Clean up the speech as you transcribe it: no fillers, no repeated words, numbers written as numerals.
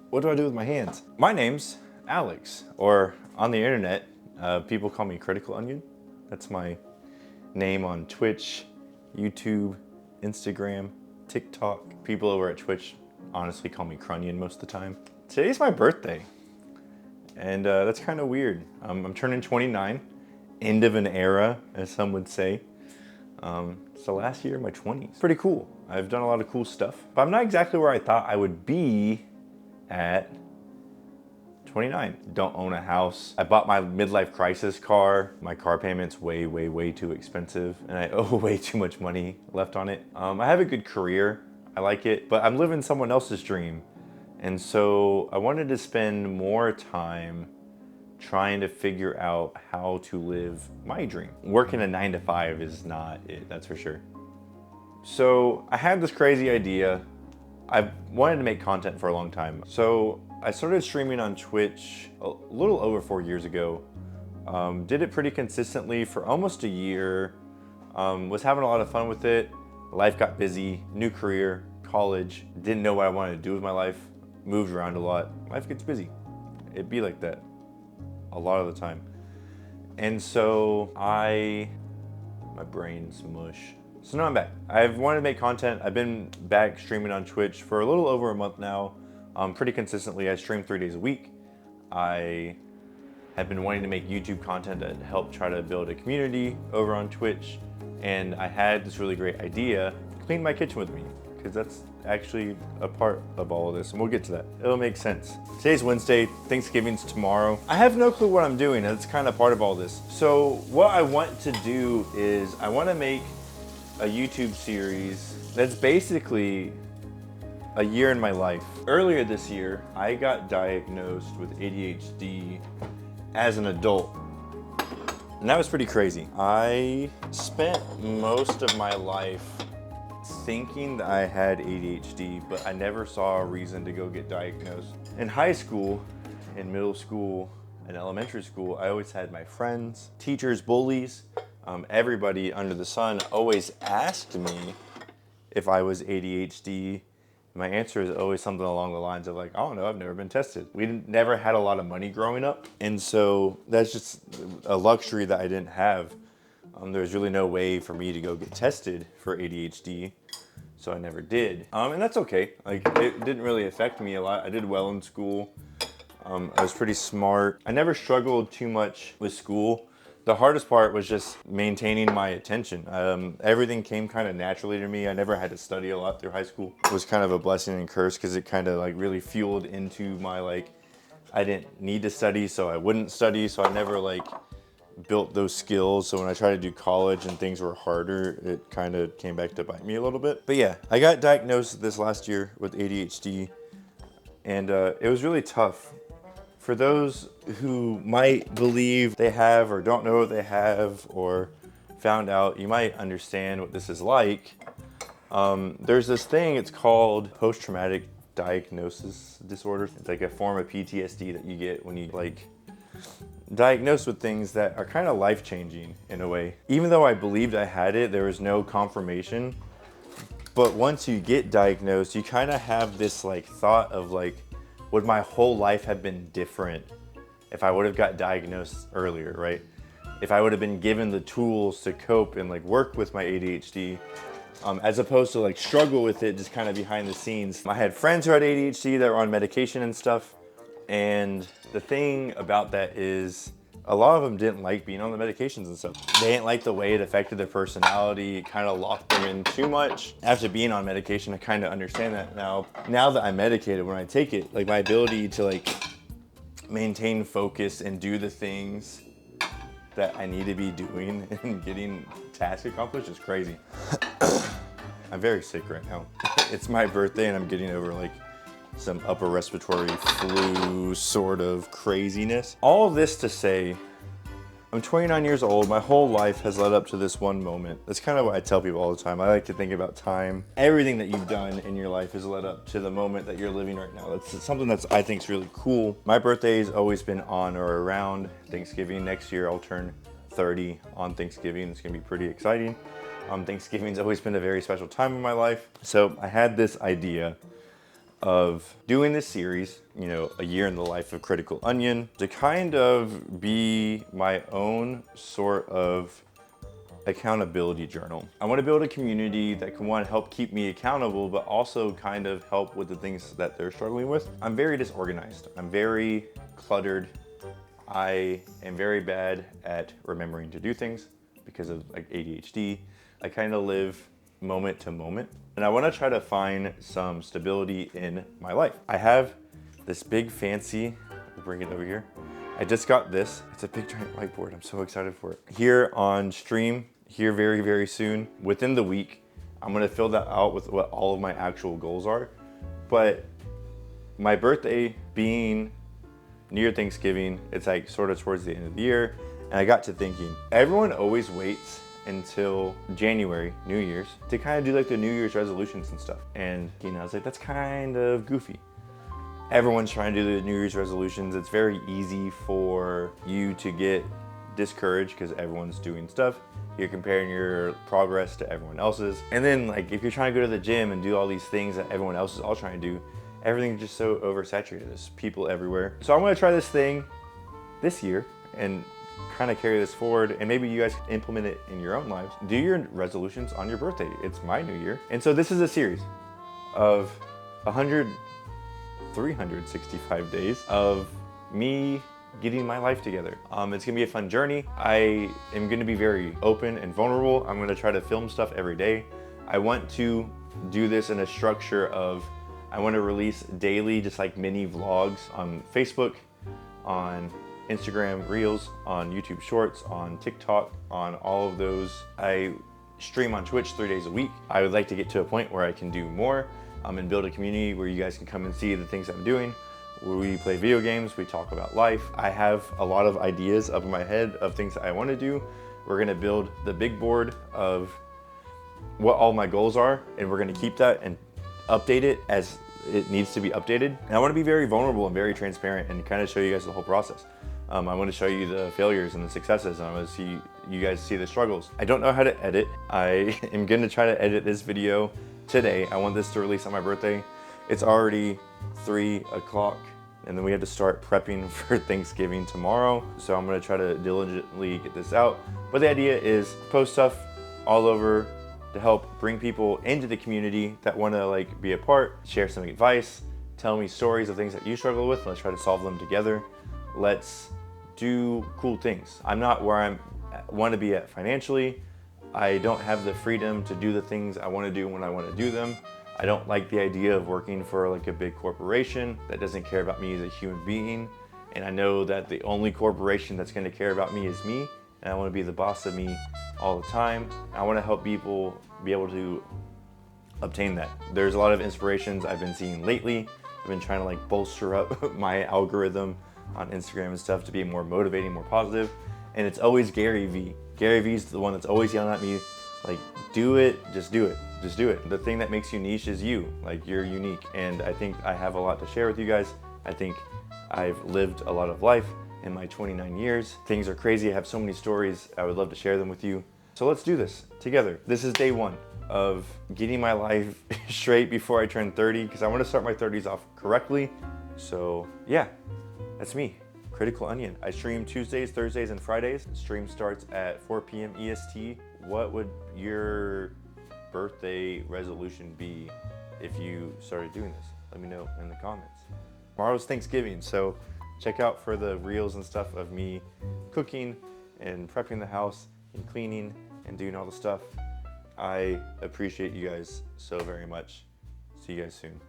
What do I do with my hands? My name's Alex, or on the internet, people call me Critical Onion. That's my name on Twitch, YouTube, Instagram, TikTok. People over at Twitch honestly call me Crunion most of the time. Today's my birthday, and that's kind of weird. I'm turning 29, end of an era, as some would say. It's the last year of my 20s. Pretty cool. I've done a lot of cool stuff, but I'm not exactly where I thought I would be at 29. Don't own a house. I bought my midlife crisis car. My car payment's way, way, way too expensive, and I owe way too much money left on it. I have a good career. I like it, but I'm living someone else's dream. And so I wanted to spend more time trying to figure out how to live my dream. Working a 9-to-5 is not it, that's for sure. So I had this crazy idea. I've wanted to make content for a long time. So I started streaming on Twitch a little over 4 years ago. Did it pretty consistently for almost a year. Was having a lot of fun with it. Life got busy, new career, college. Didn't know what I wanted to do with my life. Moved around a lot. Life gets busy. It'd be like that a lot of the time. And so my brain's mush. So now I'm back. I've wanted to make content. I've been back streaming on Twitch for a little over a month now. Pretty consistently. I stream 3 days a week. I have been wanting to make YouTube content to help try to build a community over on Twitch. And I had this really great idea, clean my kitchen with me, because that's actually a part of all of this, and we'll get to that. It'll make sense. Today's Wednesday, Thanksgiving's tomorrow. I have no clue what I'm doing, and it's kind of part of all this. So what I want to do is I want to make a YouTube series that's basically a year in my life. Earlier this year, I got diagnosed with ADHD as an adult. And that was pretty crazy. I spent most of my life thinking that I had ADHD, but I never saw a reason to go get diagnosed. In high school, in middle school, and elementary school, I always had my friends, teachers, bullies, everybody under the sun always asked me if I was ADHD. My answer is always something along the lines of like, I don't know, I've never been tested. We never had a lot of money growing up, and so that's just a luxury that I didn't have. There's really no way for me to go get tested for ADHD, so I never did. And that's okay. Like, it didn't really affect me a lot. I did well in school. I was pretty smart. I never struggled too much with school. The hardest part was just maintaining my attention. Everything came kind of naturally to me. I never had to study a lot through high school. It was kind of a blessing and curse because it kind of like really fueled into my like, I didn't need to study, so I wouldn't study. So I never like built those skills. So when I tried to do college and things were harder, it kind of came back to bite me a little bit. But yeah, I got diagnosed this last year with ADHD, and it was really tough. For those who might believe they have or don't know what they have or found out, you might understand what this is like. There's this thing, it's called post-traumatic diagnosis disorder. It's like a form of PTSD that you get when you like diagnosed with things that are kind of life-changing in a way. Even though I believed I had it, there was no confirmation. But once you get diagnosed, you kind of have this like thought of like, would my whole life have been different if I would have got diagnosed earlier, right? If I would have been given the tools to cope and like work with my ADHD, as opposed to like struggle with it just kind of behind the scenes. I had friends who had ADHD that were on medication and stuff. And the thing about that is a lot of them didn't like being on the medications and stuff. They didn't like the way it affected their personality. It kind of locked them in too much. After being on medication, I kind of understand that now. Now that I'm medicated, when I take it, like my ability to like maintain focus and do the things that I need to be doing and getting tasks accomplished is crazy. I'm very sick right now. It's my birthday and I'm getting over like some upper respiratory flu sort of craziness. All of this to say, I'm 29 years old. My whole life has led up to this one moment. That's kind of what I tell people all the time. I like to think about time. Everything that you've done in your life has led up to the moment that you're living right now. That's something that's I think is really cool. My birthday's always been on or around Thanksgiving. Next year I'll turn 30 on Thanksgiving. It's gonna be pretty exciting. Thanksgiving's always been a very special time in my life. So I had this idea of doing this series, you know, a year in the life of Critical Onion, to kind of be my own sort of accountability journal. I want to build a community that can, one, help keep me accountable, but also kind of help with the things that they're struggling with. I'm very disorganized. I'm very cluttered. I am very bad at remembering to do things because of like ADHD. I kind of live moment to moment, and I want to try to find some stability in my life. I have this big fancy, I'll bring it over here. I just got this. It's a big giant whiteboard. I'm so excited for it. Here on stream, here very, very soon, within the week, I'm gonna fill that out with what all of my actual goals are. But my birthday being near Thanksgiving, it's like sort of towards the end of the year, and I got to thinking, everyone always waits until January, New Year's, to kind of do like the New Year's resolutions and stuff. And you know, I was like, that's kind of goofy. Everyone's trying to do the New Year's resolutions. It's very easy for you to get discouraged because everyone's doing stuff. You're comparing your progress to everyone else's. And then like, if you're trying to go to the gym and do all these things that everyone else is all trying to do, everything's just so oversaturated. There's people everywhere. So I'm gonna try this thing this year and kind of carry this forward, and maybe you guys can implement it in your own lives. Do your resolutions on your birthday. It's my new year. And so this is a series of 365 days of me getting my life together. It's gonna be a fun journey. I am gonna be very open and vulnerable. I'm gonna try to film stuff every day. I want to do this in a structure of, I want to release daily, just like mini vlogs on Facebook, on Instagram Reels, on YouTube Shorts, on TikTok, on all of those. I stream on Twitch 3 days a week. I would like to get to a point where I can do more and build a community where you guys can come and see the things I'm doing. Where we play video games, we talk about life. I have a lot of ideas up in my head of things that I want to do. We're gonna build the big board of what all my goals are, and we're gonna keep that and update it as it needs to be updated. And I want to be very vulnerable and very transparent and kind of show you guys the whole process. I want to show you the failures and the successes, and I want to see you guys see the struggles. I don't know how to edit. I am going to try to edit this video today. I want this to release on my birthday. It's already 3 o'clock, and then we have to start prepping for Thanksgiving tomorrow. So I'm going to try to diligently get this out. But the idea is post stuff all over to help bring people into the community that want to like be a part, share some advice, tell me stories of things that you struggle with, and let's try to solve them together. Let's do cool things. I'm not where I want to be at financially. I don't have the freedom to do the things I want to do when I want to do them. I don't like the idea of working for like a big corporation that doesn't care about me as a human being. And I know that the only corporation that's going to care about me is me, and I want to be the boss of me all the time. I want to help people be able to obtain that. There's a lot of inspirations I've been seeing lately. I've been trying to like bolster up my algorithm on Instagram and stuff to be more motivating, more positive. And it's always Gary V. Gary V's the one that's always yelling at me, like, do it, just do it, just do it. The thing that makes you niche is you, like you're unique. And I think I have a lot to share with you guys. I think I've lived a lot of life in my 29 years. Things are crazy. I have so many stories. I would love to share them with you. So let's do this together. This is day 1 of getting my life straight before I turn 30, because I want to start my 30s off correctly. So yeah, that's me, Critical Onion. I stream Tuesdays, Thursdays, and Fridays. Stream starts at 4 p.m. EST. What would your birthday resolution be if you started doing this? Let me know in the comments. Tomorrow's Thanksgiving, so check out for the reels and stuff of me cooking and prepping the house and cleaning and doing all the stuff. I appreciate you guys so very much. See you guys soon.